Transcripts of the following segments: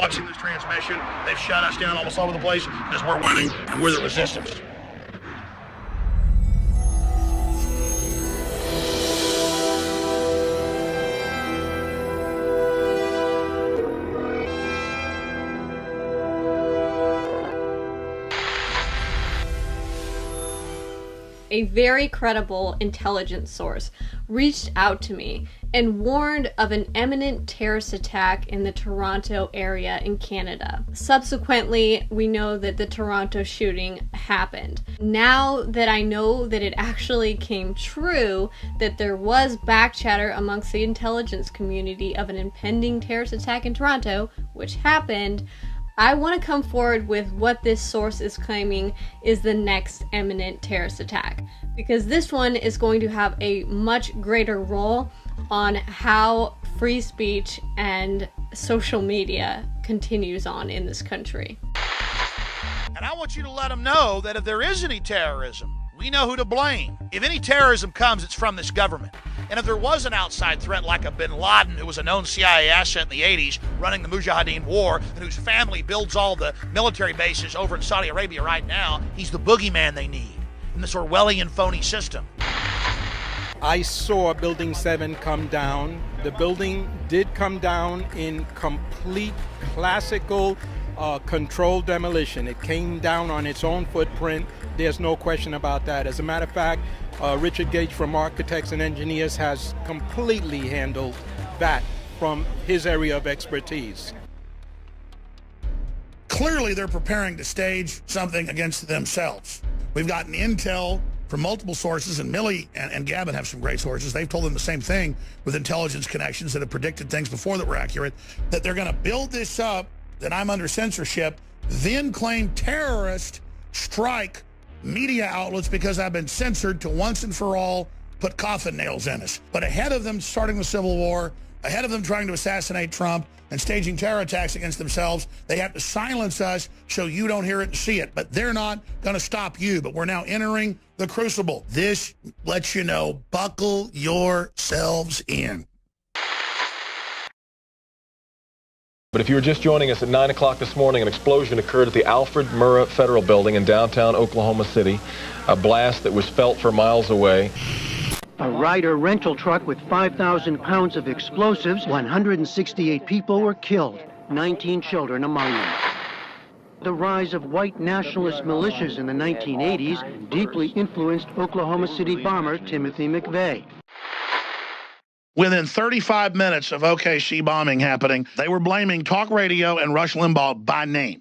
watching this transmission. They've shut us down almost all over the place because we're winning and we're the resistance. A very credible intelligence source reached out to me and warned of an imminent terrorist attack in the Toronto area in Canada. Subsequently, we know that the Toronto shooting happened. Now that I know that it actually came true, that there was back chatter amongst the intelligence community of an impending terrorist attack in Toronto, which happened, I want to come forward with what this source is claiming is the next imminent terrorist attack, because this one is going to have a much greater role on how free speech and social media continues on in this country. And I want you to let them know that if there is any terrorism, we know who to blame. If any terrorism comes, it's from this government. And if there was an outside threat like a bin Laden, who was a known CIA asset in the 80s, running the Mujahideen war, and whose family builds all the military bases over in Saudi Arabia right now, he's the boogeyman they need in this Orwellian phony system. I saw Building 7 come down. The building did come down in complete classical controlled demolition. It came down on its own footprint. There's no question about that. As a matter of fact, Richard Gage from Architects and Engineers has completely handled that from his area of expertise. Clearly, they're preparing to stage something against themselves. We've gotten intel from multiple sources, and Millie and Gavin have some great sources. They've told them the same thing with intelligence connections that have predicted things before that were accurate, that they're going to build this up, that I'm under censorship, then claim terrorist strike media outlets because I've been censored to once and for all put coffin nails in us. But ahead of them starting the Civil War, ahead of them trying to assassinate Trump and staging terror attacks against themselves, they have to silence us so you don't hear it and see it. But they're not going to stop you. But we're now entering the crucible. This lets you know, buckle yourselves in. But if you were just joining us at 9 o'clock this morning, an explosion occurred at the Alfred Murrah Federal Building in downtown Oklahoma City, a blast that was felt for miles away. A Ryder rental truck with 5,000 pounds of explosives, 168 people were killed, 19 children among them. The rise of white nationalist militias in the 1980s deeply influenced Oklahoma City bomber Timothy McVeigh. Within 35 minutes of OKC bombing happening, they were blaming talk radio and Rush Limbaugh by name.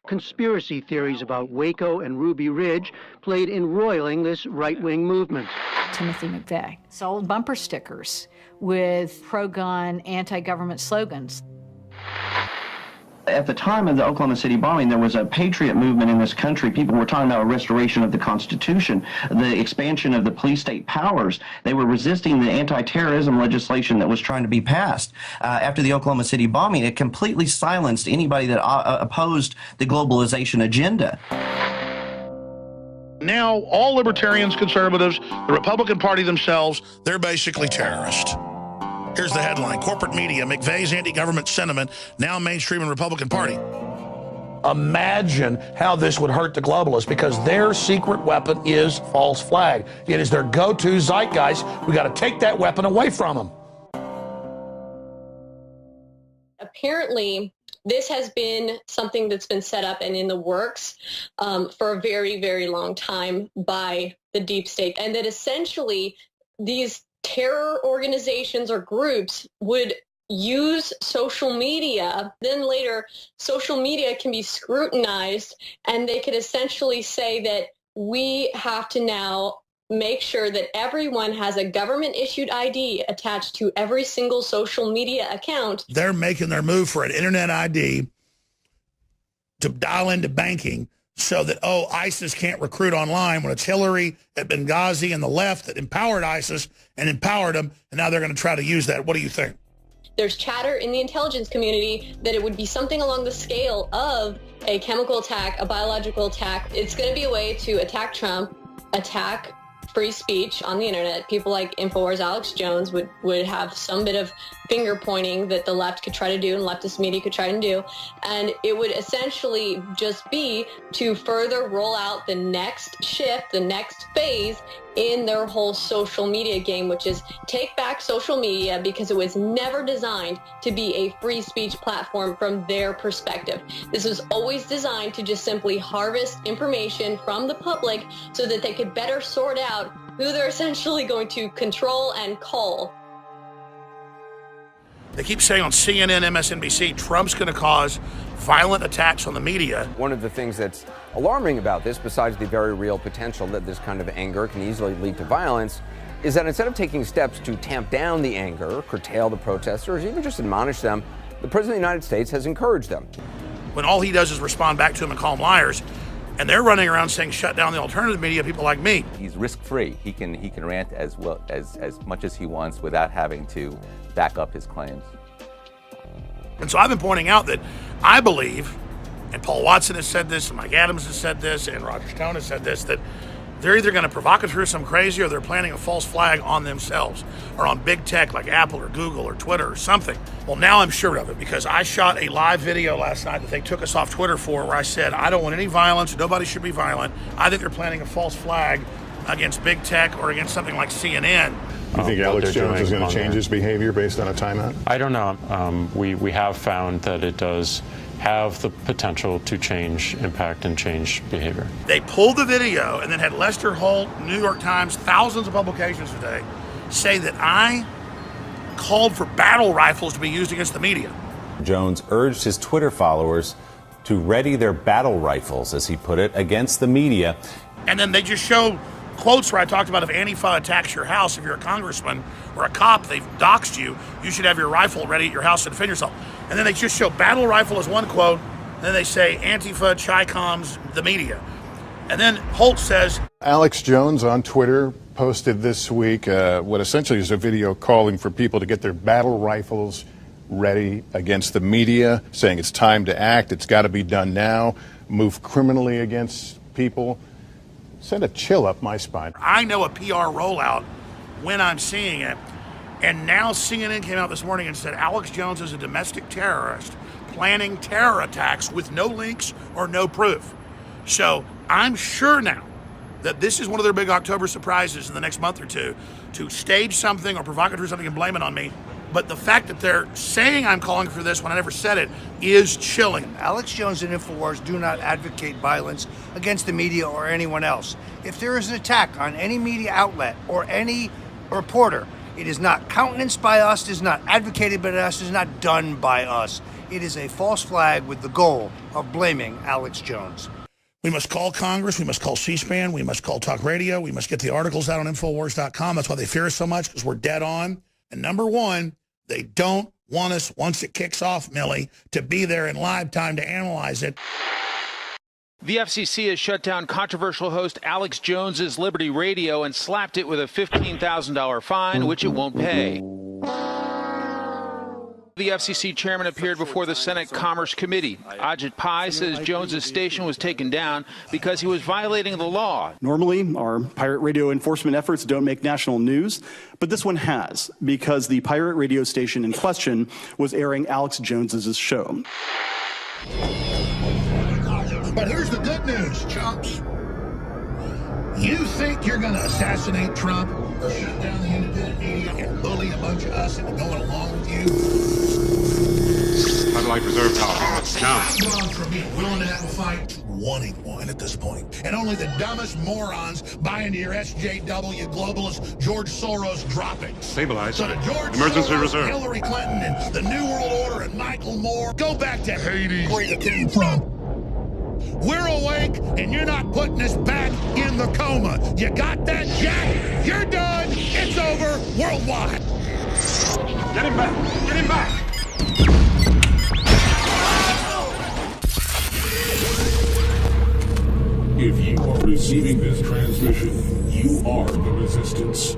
Conspiracy theories about Waco and Ruby Ridge played in roiling this right-wing movement. Timothy McVeigh sold bumper stickers with pro-gun, anti-government slogans. At the time of the Oklahoma City bombing, there was a patriot movement in this country. People were talking about a restoration of the Constitution, the expansion of the police state powers. They were resisting the anti-terrorism legislation that was trying to be passed. After the Oklahoma City bombing, it completely silenced anybody that opposed the globalization agenda. Now, all libertarians, conservatives, the Republican Party themselves, they're basically terrorists. Here's the headline. Corporate media, McVeigh's anti-government sentiment now mainstream in Republican Party. Imagine how this would hurt the globalists, because their secret weapon is false flag. It is their go-to zeitgeist. We got to take that weapon away from them. Apparently, this has been something that's been set up and in the works for a very, very long time by the deep state, and that essentially these terror organizations or groups would use social media. Then later, social media can be scrutinized, and they could essentially say that we have to now make sure that everyone has a government-issued ID attached to every single social media account. They're making their move for an internet ID to dial into banking, so that, oh, ISIS can't recruit online, when it's Hillary at Benghazi and the left that empowered ISIS and empowered them, and now they're going to try to use that. What do you think? There's chatter in the intelligence community that it would be something along the scale of a chemical attack, a biological attack. It's going to be a way to attack Trump, attack free speech on the internet. People like InfoWars Alex Jones would have some bit of finger pointing that the left could try to do and leftist media could try to do. And it would essentially just be to further roll out the next shift, the next phase in their whole social media game, which is take back social media, because it was never designed to be a free speech platform from their perspective. This was always designed to just simply harvest information from the public so that they could better sort out who they're essentially going to control and cull. They keep saying on CNN, MSNBC, Trump's going to cause violent attacks on the media. One of the things that's alarming about this, besides the very real potential that this kind of anger can easily lead to violence, is that instead of taking steps to tamp down the anger, curtail the protesters, even just admonish them, the President of the United States has encouraged them. When all he does is respond back to them and call them liars, and they're running around saying shut down the alternative media, people like me. He's risk-free. He can rant as well as much as he wants without having to back up his claims. And so I've been pointing out that I believe, and Paul Watson has said this, and Mike Adams has said this, and Roger Stone has said this, that they're either going to provocateur some crazy, or they're planting a false flag on themselves or on big tech like Apple or Google or Twitter or something. Well, now I'm sure of it, because I shot a live video last night that they took us off Twitter for, where I said, I don't want any violence. Nobody should be violent. I think they're planting a false flag against big tech or against something like CNN. You think Alex Jones is going to change his behavior based on a timeout? I don't know. We have found that it does have the potential to change, impact, and change behavior. They pulled the video and then had Lester Holt, New York Times, thousands of publications today say that I called for battle rifles to be used against the media. Jones urged his Twitter followers to ready their battle rifles, as he put it, against the media. And then they just show quotes where I talked about if Antifa attacks your house, if you're a congressman or a cop, they've doxed you, you should have your rifle ready at your house to defend yourself. And then they just show battle rifle as one quote, and then they say Antifa, Chi-Coms, the media. And then Holt says, Alex Jones on Twitter posted this week what essentially is a video calling for people to get their battle rifles ready against the media, saying it's time to act, it's got to be done now, move criminally against people. Send a chill up my spine. I know a PR rollout when I'm seeing it. And now CNN came out this morning and said Alex Jones is a domestic terrorist planning terror attacks with no links or no proof. So I'm sure now that this is one of their big October surprises in the next month or two, to stage something or provocateur something and blame it on me. But the fact that they're saying I'm calling for this when I never said it is chilling. Alex Jones and InfoWars do not advocate violence against the media or anyone else. If there is an attack on any media outlet or any reporter, it is not countenanced by us, it is not advocated by us, it is not done by us. It is a false flag with the goal of blaming Alex Jones. We must call Congress, we must call C-SPAN, we must call Talk Radio, we must get the articles out on Infowars.com. That's why they fear us so much, because we're dead on. And number one, they don't want us, once it kicks off, Millie, to be there in live time to analyze it. The FCC has shut down controversial host Alex Jones's Liberty Radio and slapped it with a $15,000 fine, which it won't pay. The FCC chairman appeared before the Senate Commerce Committee. Ajit Pai says Jones's station was taken down because he was violating the law. Normally, our pirate radio enforcement efforts don't make national news, but this one has, because the pirate radio station in question was airing Alex Jones's show. But here's the good news, chumps. You think you're going to assassinate Trump or shut down the independent media and bully a bunch of us into going along with you? How do I preserve tolerance? No. I've gone from being willing to have a fight to wanting one at this point. And only the dumbest morons buy into your SJW globalist George Soros droppings. Stabilize. So to George Emergency Soros, reserve. Hillary Clinton, and the New World Order, and Michael Moore, go back to Hades, where you came from. We're awake, and you're not putting us back in the coma. You got that, Jack? You're done. It's over worldwide. Get him back. Get him back. If you are receiving this transmission, you are the resistance.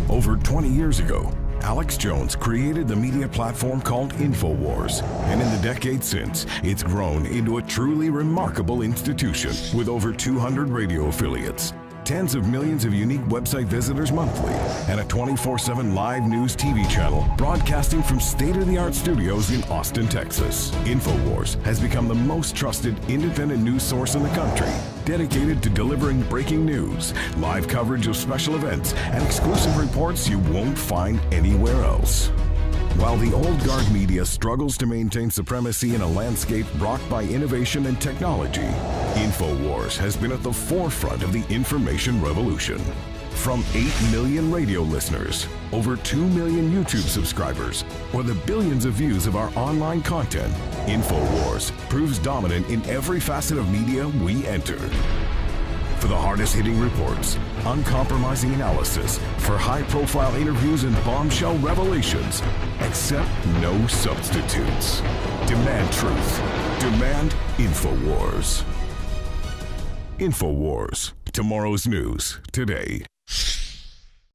Over 20 years ago, Alex Jones created the media platform called InfoWars, and in the decades since, it's grown into a truly remarkable institution with over 200 radio affiliates. tens of millions of unique website visitors monthly, and a 24/7 live news TV channel broadcasting from state-of-the-art studios in Austin, Texas. InfoWars has become the most trusted independent news source in the country, dedicated to delivering breaking news, live coverage of special events, and exclusive reports you won't find anywhere else. While the old guard media struggles to maintain supremacy in a landscape rocked by innovation and technology, InfoWars has been at the forefront of the information revolution. From 8 million radio listeners, over 2 million YouTube subscribers, or the billions of views of our online content, InfoWars proves dominant in every facet of media we enter. For the hardest-hitting reports, uncompromising analysis, for high-profile interviews and bombshell revelations, accept no substitutes. Demand truth. Demand InfoWars. InfoWars. Tomorrow's news today.